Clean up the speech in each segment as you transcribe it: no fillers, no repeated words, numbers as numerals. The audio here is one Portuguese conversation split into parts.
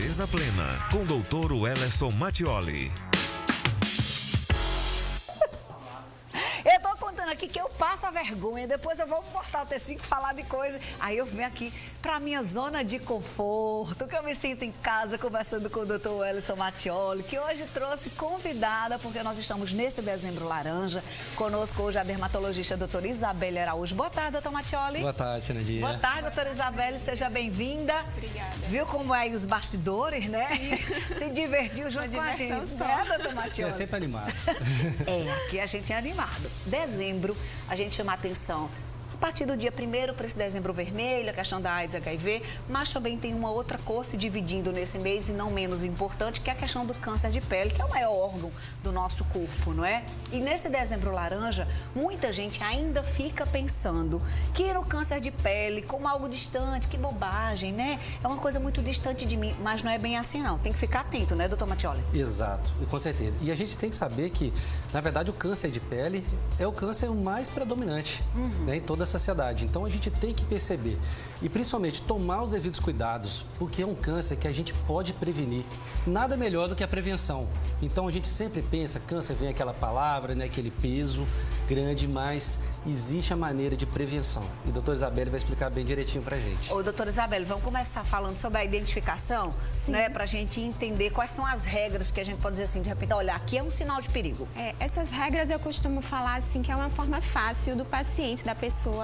Beleza Plena, com Dr. Wellerson Mattioli. Eu tô contando aqui que eu passo a vergonha, depois eu vou cortar o T5 falar de coisa. Aí eu venho aqui pra minha zona de conforto, que eu me sinto em casa conversando com o Dr. Wellerson Mattioli, que hoje trouxe convidada, porque nós estamos nesse dezembro laranja. Conosco hoje a dermatologista doutora Isabelle Araújo. Boa tarde, doutor Mattioli. Boa tarde, Nadia. Boa tarde, doutora Isabelle, seja bem-vinda. Obrigada. Viu como é aí os bastidores, né? Se divertiu junto com a gente, né, doutor Mattioli? É sempre animado. Aqui a gente é animado. Dezembro, a gente chama a atenção a partir do dia 1º para esse dezembro vermelho, a questão da AIDS, HIV, mas também tem uma outra cor se dividindo nesse mês e não menos importante, que é a questão do câncer de pele, que é o maior órgão do nosso corpo, não é? E nesse dezembro laranja, muita gente ainda fica pensando que o câncer de pele como algo distante, que bobagem, né? É uma coisa muito distante de mim, mas não é bem assim não. Tem que ficar atento, né, doutor Mattioli? Exato, com certeza. E a gente tem que saber que, na verdade, o câncer de pele é o câncer mais predominante, né, em toda a sociedade. Então a gente tem que perceber e principalmente tomar os devidos cuidados, porque é um câncer que a gente pode prevenir. Nada melhor do que a prevenção. Então a gente sempre pensa, câncer vem aquela palavra, né, aquele peso grande, mas existe a maneira de prevenção. E a doutora Isabelle vai explicar bem direitinho pra gente. Ô, doutora Isabelle, vamos começar falando sobre a identificação, né, pra gente entender quais são as regras que a gente pode dizer assim, de repente, olha, aqui é um sinal de perigo. Essas regras eu costumo falar assim que é uma forma fácil do paciente, da pessoa,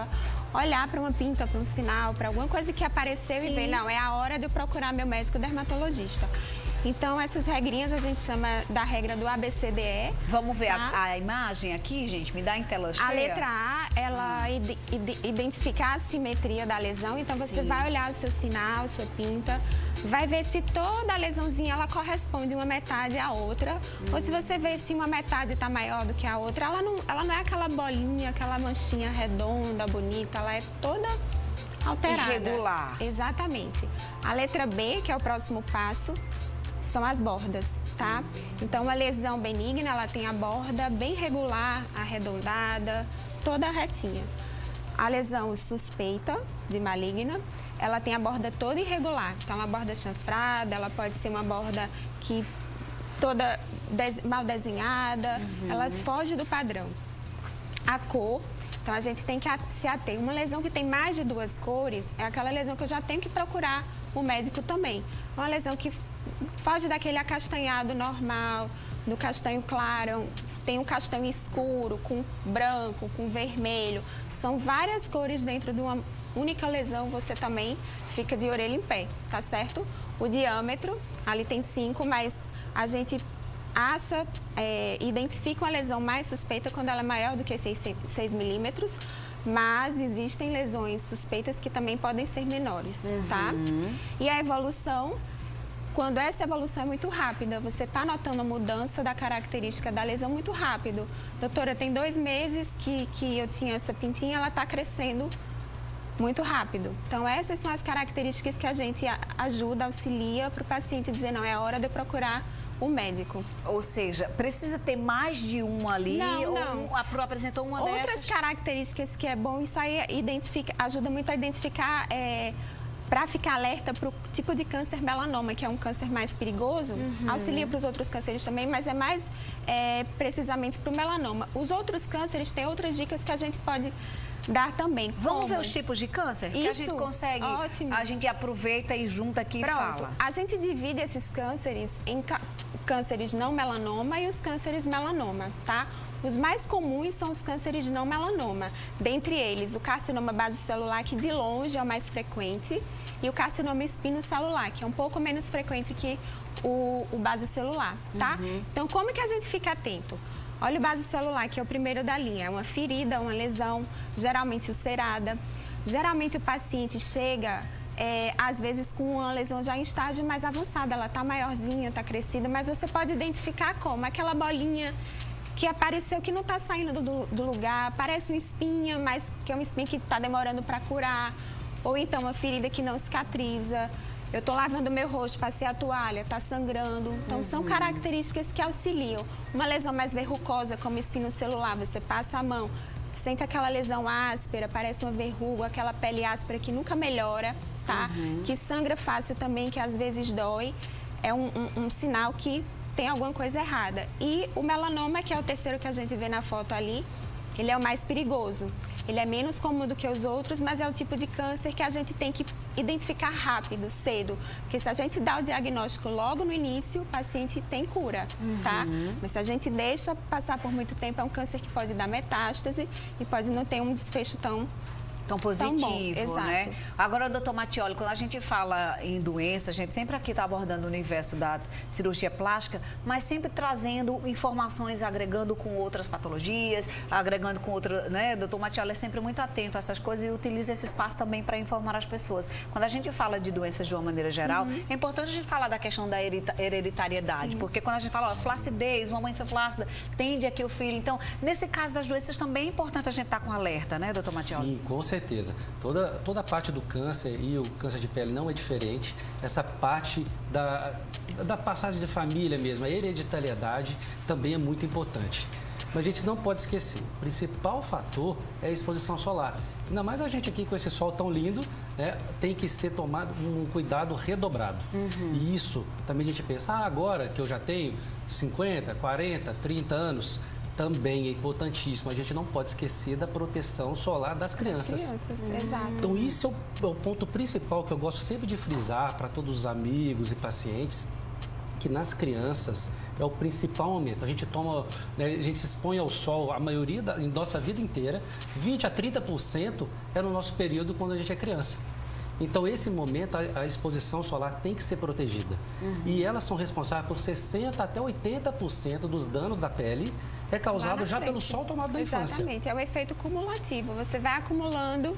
olhar para uma pinta, para um sinal, para alguma coisa que apareceu. Sim. E ver, não, é a hora de eu procurar meu médico dermatologista. Então, essas regrinhas a gente chama da regra do ABCDE. Vamos ver a imagem aqui, gente? Me dá em tela cheia. A letra A, ela identifica a assimetria da lesão. Então, você vai olhar o seu sinal, sua pinta, vai ver se toda a lesãozinha ela corresponde uma metade à outra. Ou se você vê se uma metade está maior do que a outra, ela não é aquela bolinha, aquela manchinha redonda, bonita, ela é toda alterada. Irregular. Exatamente. A letra B, que é o próximo passo, são as bordas, tá? Então, uma lesão benigna, ela tem a borda bem regular, arredondada, toda retinha. A lesão suspeita de maligna, ela tem a borda toda irregular. Então, uma borda chanfrada, ela pode ser uma borda que toda mal desenhada, ela foge do padrão. A cor, então a gente tem que se ater. Uma lesão que tem mais de 2 cores é aquela lesão que eu já tenho que procurar o médico também. Uma lesão que foge daquele acastanhado normal, do castanho claro, tem um castanho escuro, com branco, com vermelho. São várias cores dentro de uma única lesão, você também fica de orelha em pé, tá certo? O diâmetro, ali tem 5, mas a gente identifica uma lesão mais suspeita quando ela é maior do que 6 milímetros, mas existem lesões suspeitas que também podem ser menores, tá? E a evolução, quando essa evolução é muito rápida, você está notando a mudança da característica da lesão muito rápido. Doutora, tem 2 meses que eu tinha essa pintinha, ela está crescendo muito rápido. Então, essas são as características que a gente ajuda, auxilia para o paciente dizer, não, é a hora de eu procurar o médico. Ou seja, precisa ter mais de uma ali? Não. Ou apresentou uma Outras dessas? características que é bom, isso aí ajuda muito a identificar, para ficar alerta para o tipo de câncer melanoma, que é um câncer mais perigoso, auxilia para os outros cânceres também, mas é mais precisamente para o melanoma. Os outros cânceres têm outras dicas que a gente pode dar também. Vamos ver os tipos de câncer? Isso, que a gente consegue, ótimo. A gente aproveita e junta aqui e fala. A gente divide esses cânceres em cânceres não melanoma e os cânceres melanoma, tá? Os mais comuns são os cânceres de não melanoma. Dentre eles, o carcinoma basocelular, que de longe é o mais frequente, e o carcinoma espinocelular, que é um pouco menos frequente que o basocelular, tá? Então, como que a gente fica atento? Olha o basocelular, que é o primeiro da linha. É uma ferida, uma lesão, geralmente ulcerada. Geralmente o paciente chega, às vezes, com uma lesão já em estágio mais avançado. Ela está maiorzinha, está crescida, mas você pode identificar como aquela bolinha que apareceu que não está saindo do lugar, parece uma espinha, mas que é uma espinha que está demorando para curar. Ou então uma ferida que não cicatriza. Eu estou lavando meu rosto, passei a toalha, está sangrando. Então, são características que auxiliam. Uma lesão mais verrucosa, como espinocelular, você passa a mão, sente aquela lesão áspera, parece uma verruga, aquela pele áspera que nunca melhora. tá? Que sangra fácil também, que às vezes dói. É um sinal que tem alguma coisa errada. E o melanoma, que é o terceiro que a gente vê na foto ali, ele é o mais perigoso. Ele é menos comum do que os outros, mas é o tipo de câncer que a gente tem que identificar rápido, cedo. Porque se a gente dá o diagnóstico logo no início, o paciente tem cura, tá? Mas se a gente deixa passar por muito tempo, é um câncer que pode dar metástase e pode não ter um desfecho tão positivo, bom, né? exato. Agora, doutor Mattioli, quando a gente fala em doença, a gente sempre aqui está abordando o universo da cirurgia plástica, mas sempre trazendo informações, agregando com outras patologias, agregando com outra, né? Doutor Mattioli é sempre muito atento a essas coisas e utiliza esse espaço também para informar as pessoas. Quando a gente fala de doenças de uma maneira geral, é importante a gente falar da questão da hereditariedade, Sim. porque quando a gente fala, ó, flacidez, mamãe foi flácida, tende aqui o filho. Então, nesse caso das doenças também é importante a gente estar com alerta, né, doutor Mattioli? Sim, com certeza. Toda a parte do câncer e o câncer de pele não é diferente. Essa parte da passagem de família mesmo, a hereditariedade também é muito importante. Mas a gente não pode esquecer, o principal fator é a exposição solar. Ainda mais a gente aqui com esse sol tão lindo, né, tem que ser tomado um cuidado redobrado. E isso também a gente pensa, agora que eu já tenho 50, 40, 30 anos, também é importantíssimo. A gente não pode esquecer da proteção solar das crianças. Exato. Então, isso é o ponto principal que eu gosto sempre de frisar para todos os amigos e pacientes, que nas crianças é o principal momento. A gente toma, né, a gente se expõe ao sol a maioria da nossa vida inteira, 20 a 30% é no nosso período quando a gente é criança. Então, esse momento, a exposição solar tem que ser protegida. E elas são responsáveis por 60% até 80% dos danos da pele é causado já pelo sol tomado da infância. Exatamente, é o efeito cumulativo. Você vai acumulando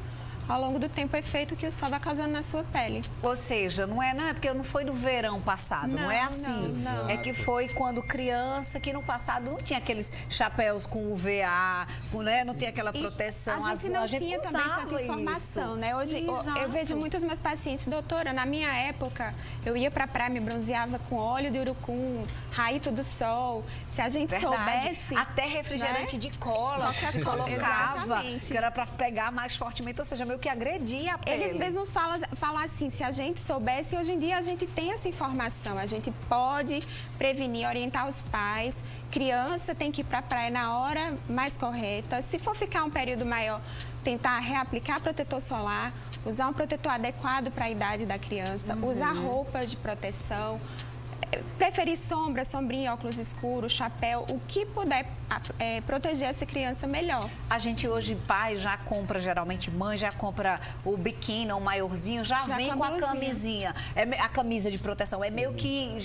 ao longo do tempo o efeito que o sol vai causando na sua pele. Ou seja, não é porque não foi do verão passado, não é assim. Não. É que foi quando criança, que no passado não tinha aqueles chapéus com UVA, né? Não tinha aquela proteção. A gente não tinha também tanta usava informação, isso. né? Hoje Exato. eu vejo muitos meus pacientes, doutora, na minha época, eu ia pra praia, me bronzeava com óleo de urucum, raíto do sol. Se a gente soubesse... Até refrigerante, né, de cola que se colocava, exatamente, que era para pegar mais fortemente, ou seja, meio que agredia a pele. Eles mesmos falam assim, se a gente soubesse, hoje em dia a gente tem essa informação, a gente pode prevenir, orientar os pais. Criança tem que ir para a praia na hora mais correta. Se for ficar um período maior, tentar reaplicar protetor solar, usar um protetor adequado para a idade da criança, usar roupas de proteção, preferir sombra, sombrinha, óculos escuros, chapéu, o que puder proteger essa criança melhor. A gente hoje, pai, já compra, geralmente mãe já compra o biquíni, o maiorzinho, já vem com a camisinha, a camisa de proteção. É meio que,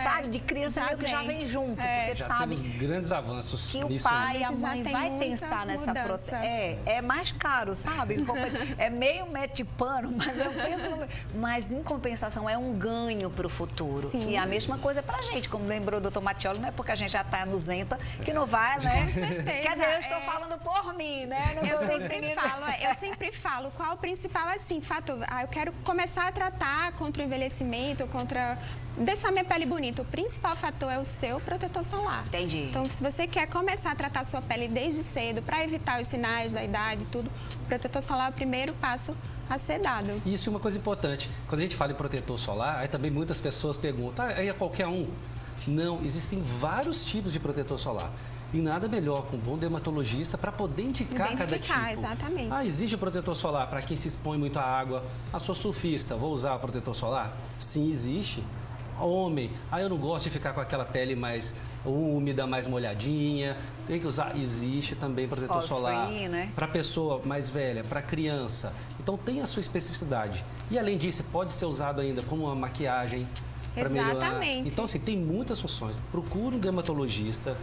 sabe, de criança meio que já vem junto, porque já sabe temos grandes avanços que nisso. O pai e a já mãe tem vai muita pensar nessa mudança. É mais caro, sabe? É meio metro de pano, mas eu penso mas em compensação é um ganho para o futuro. Sim. E a mesma coisa pra gente, como lembrou o doutor Mattioli, não é porque a gente já tá nuzenta que não vai, né? Com certeza. Quer dizer, eu estou falando por mim, né? Eu sempre falo qual o principal, assim, fator. Eu quero começar a tratar contra o envelhecimento, contra deixar minha pele bonita. O principal fator é o seu protetor solar. Entendi. Então, se você quer começar a tratar a sua pele desde cedo, para evitar os sinais da idade e tudo, o protetor solar é o primeiro passo a ser dado. Isso é uma coisa importante. Quando a gente fala em protetor solar, aí também muitas pessoas perguntam, aí é qualquer um? Não, existem vários tipos de protetor solar. E nada melhor com um bom dermatologista para poder indicar cada tipo. Exatamente. Existe o protetor solar para quem se expõe muito à água. Sou surfista, vou usar o protetor solar? Sim, existe. Homem, eu não gosto de ficar com aquela pele mais úmida, mais molhadinha, tem que usar. Existe também protetor solar, né? Para pessoa mais velha, para criança. Então tem a sua especificidade. E além disso, pode ser usado ainda como uma maquiagem para melhorar. Então, assim, tem muitas funções. Procure um dermatologista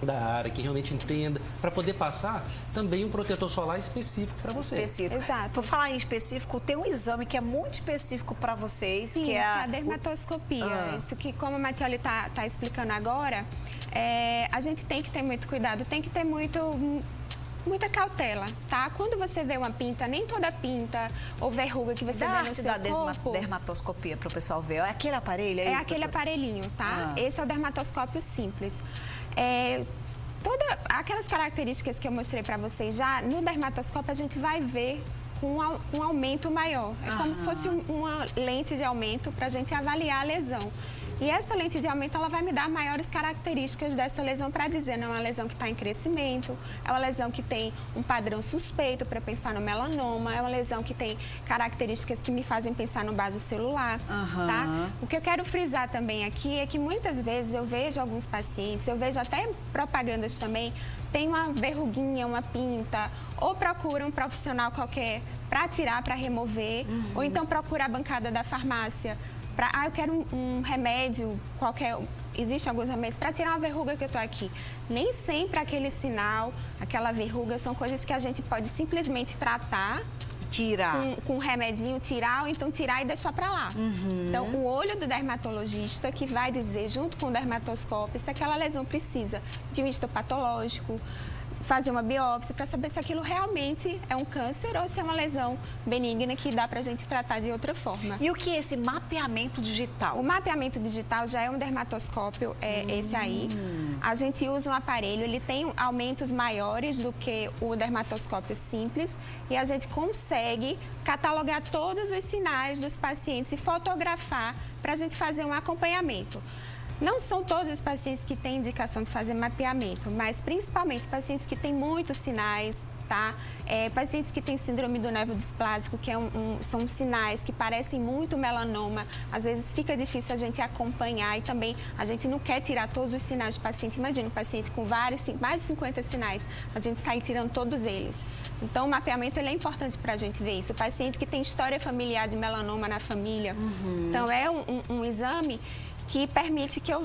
da área que realmente entenda, para poder passar também um protetor solar específico para você. Exato. Por falar em específico, tem um exame que é muito específico para vocês, sim, que é a dermatoscopia. Isso que, como a Mattioli tá explicando agora, a gente tem que ter muito cuidado, tem que ter muita cautela, tá? Quando você vê uma pinta, nem toda pinta ou verruga que você vê no seu corpo... dermatoscopia para o pessoal ver. É aquele aparelho, é isso? Aquele aparelhinho, tá? Esse é o dermatoscópio simples. Todas aquelas características que eu mostrei para vocês já, no dermatoscópio a gente vai ver com um aumento maior. É como se fosse uma lente de aumento para a gente avaliar a lesão. E essa lente de aumento, ela vai me dar maiores características dessa lesão para dizer, não é uma lesão que está em crescimento, é uma lesão que tem um padrão suspeito para pensar no melanoma, é uma lesão que tem características que me fazem pensar no vaso celular, tá? O que eu quero frisar também aqui é que muitas vezes eu vejo alguns pacientes, eu vejo até propagandas também, tem uma verruguinha, uma pinta, ou procura um profissional qualquer para tirar, para remover, ou então procura a bancada da farmácia. Eu quero um remédio qualquer, existem alguns remédios para tirar uma verruga que eu estou aqui. Nem sempre aquele sinal, aquela verruga, são coisas que a gente pode simplesmente tratar. Tirar. Com um remedinho, tirar, ou então tirar e deixar para lá. Então, o olho do dermatologista que vai dizer, junto com o dermatoscópio, se aquela lesão precisa de um histopatológico, fazer uma biópsia para saber se aquilo realmente é um câncer ou se é uma lesão benigna que dá para a gente tratar de outra forma. E o que é esse mapeamento digital? O mapeamento digital já é um dermatoscópio, esse aí. A gente usa um aparelho, ele tem aumentos maiores do que o dermatoscópio simples e a gente consegue catalogar todos os sinais dos pacientes e fotografar para a gente fazer um acompanhamento. Não são todos os pacientes que têm indicação de fazer mapeamento, mas principalmente pacientes que têm muitos sinais, tá? Pacientes que têm síndrome do nervo displásico, que são sinais que parecem muito melanoma. Às vezes fica difícil a gente acompanhar e também a gente não quer tirar todos os sinais do paciente. Imagina um paciente com mais de 50 sinais, a gente sai tirando todos eles. Então, o mapeamento ele é importante para a gente ver isso. O paciente que tem história familiar de melanoma na família. Então, é um exame que permite que eu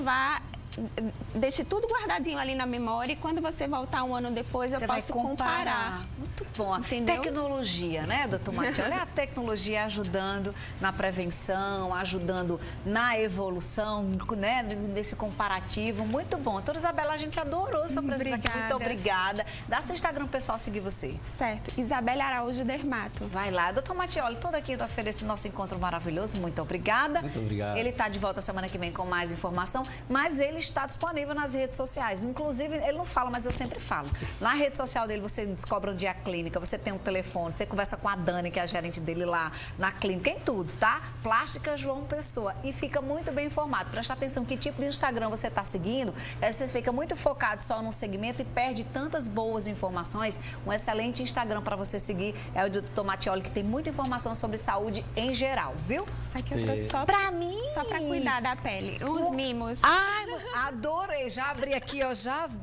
deixe tudo guardadinho ali na memória e quando você voltar um ano depois eu posso comparar. Muito bom. Entendeu? Tecnologia, né, doutor Mattioli? A tecnologia ajudando na prevenção, ajudando na evolução, né, desse comparativo. Muito bom. Doutora Isabela, a gente adorou sua presença aqui. Muito obrigada. Dá seu Instagram pessoal seguir você. Certo. Isabela Araújo Dermato. Vai lá. Doutor Mattioli, toda quinta-feira esse nosso encontro maravilhoso. Muito obrigada. Muito obrigado. Ele está de volta semana que vem com mais informação, mas ele está disponível nas redes sociais. Inclusive, ele não fala, mas eu sempre falo. Na rede social dele, você descobre onde é a clínica, você tem um telefone, você conversa com a Dani, que é a gerente dele lá na clínica, em tudo, tá? Plástica João Pessoa. E fica muito bem informado. Presta atenção que tipo de Instagram você está seguindo. Você fica muito focado só num segmento e perde tantas boas informações. Um excelente Instagram para você seguir é o do Dr. Mattioli, que tem muita informação sobre saúde em geral, viu? Isso aqui eu trouxe só pra mim. Só para cuidar da pele. Uns mimos. Ai, adorei. Já abri aqui, ó.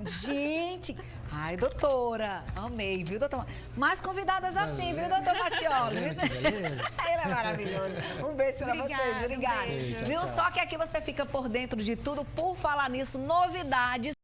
Gente. Ai, doutora. Amei, viu, doutor? Mais convidadas assim, viu, doutor Mattioli? Ele é maravilhoso. Um beijo pra vocês. Obrigada. Um beijo. Viu? Só que aqui você fica por dentro de tudo. Por falar nisso, novidades.